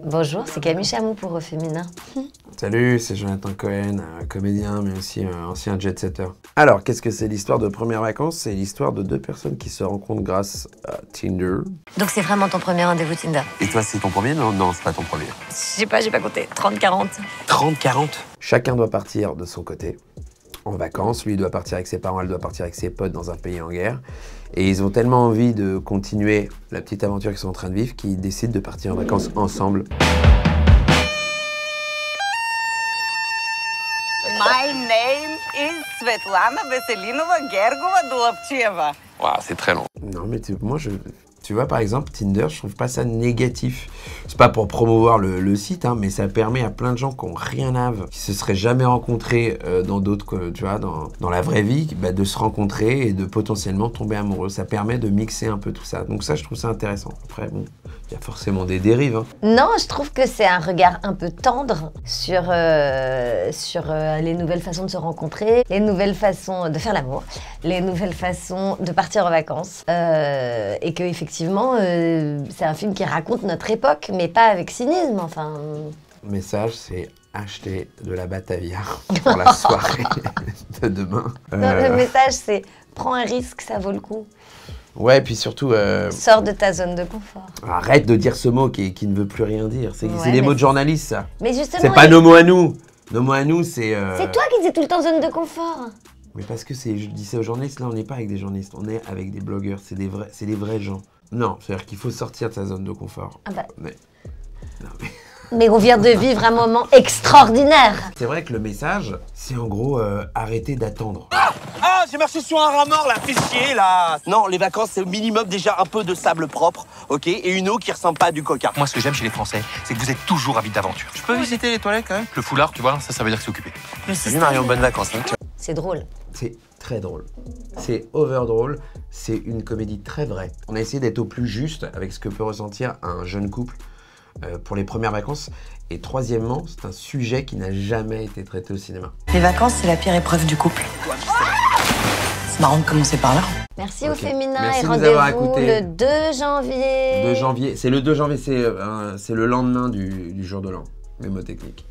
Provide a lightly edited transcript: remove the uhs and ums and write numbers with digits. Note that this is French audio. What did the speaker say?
Bonjour, c'est Camille Chamou pour Au Féminin. Salut, c'est Jonathan Cohen, comédien mais aussi ancien jet-setter. Alors, qu'est-ce que c'est l'histoire de Premières Vacances? C'est l'histoire de deux personnes qui se rencontrent grâce à Tinder. Donc c'est vraiment ton premier rendez-vous Tinder? Et toi, c'est ton premier? Non, non, c'est pas ton premier. Je sais pas, j'ai pas compté. 30-40. 30-40? Chacun doit partir de son côté en vacances. Lui doit partir avec ses parents, elle doit partir avec ses potes dans un pays en guerre. Et ils ont tellement envie de continuer la petite aventure qu'ils sont en train de vivre qu'ils décident de partir en vacances ensemble. My name is Svetlana Veselinova-Gergova-Dulapcheva. Waouh, c'est très long. Non mais tu vois par exemple Tinder, je trouve pas ça négatif. C'est pas pour promouvoir le site, hein, mais ça permet à plein de gens qui ont rien à voir, qui se seraient jamais rencontrés dans d'autres, tu vois, dans la vraie vie, bah, de se rencontrer et de potentiellement tomber amoureux. Ça permet de mixer un peu tout ça. Donc ça, je trouve ça intéressant. Après, bon, il y a forcément des dérives. Hein. Non, je trouve que c'est un regard un peu tendre sur les nouvelles façons de se rencontrer, les nouvelles façons de faire l'amour, les nouvelles façons de partir en vacances. Et que effectivement, c'est un film qui raconte notre époque, mais pas avec cynisme, enfin... Le message, c'est acheter de la Batavia pour la soirée de demain. Non, le message, c'est prends un risque, ça vaut le coup. Ouais, puis surtout... Sors de ta zone de confort. Arrête de dire ce mot qui ne veut plus rien dire. C'est des mots de journaliste, ça. Mais justement... C'est pas nos mots à nous. Nos mots à nous, c'est... C'est toi qui dis tout le temps zone de confort. Mais parce que je dis ça aux journalistes, là on n'est pas avec des journalistes, on est avec des blogueurs, c'est des vrais gens. Non, c'est-à-dire qu'il faut sortir de sa zone de confort. Ah bah. Non, mais... Mais on vient de vivre un moment extraordinaire. C'est vrai que le message, c'est en gros arrêter d'attendre. Ah, j'ai marché sur un rat mort, là, fais chier, là. Non, les vacances, c'est au minimum déjà un peu de sable propre, ok, et une eau qui ressemble pas à du coca. Moi, ce que j'aime chez les Français, c'est que vous êtes toujours avides d'aventure. Je peux visiter les toilettes quand même? Le foulard, tu vois, ça veut dire que c'est occupé. Salut Marion, bonnes vacances. Hein. C'est drôle. C'est très drôle. C'est over drôle. C'est une comédie très vraie. On a essayé d'être au plus juste avec ce que peut ressentir un jeune couple pour les premières vacances. Et troisièmement, c'est un sujet qui n'a jamais été traité au cinéma. Les vacances, c'est la pire épreuve du couple. C'est marrant de commencer par là. Merci Au Ok. Féminin. Merci et de nous avoir rendez-vous écoutés. le 2 janvier. 2 janvier, c'est le 2 janvier, c'est le lendemain du jour de l'an, mémotechnique.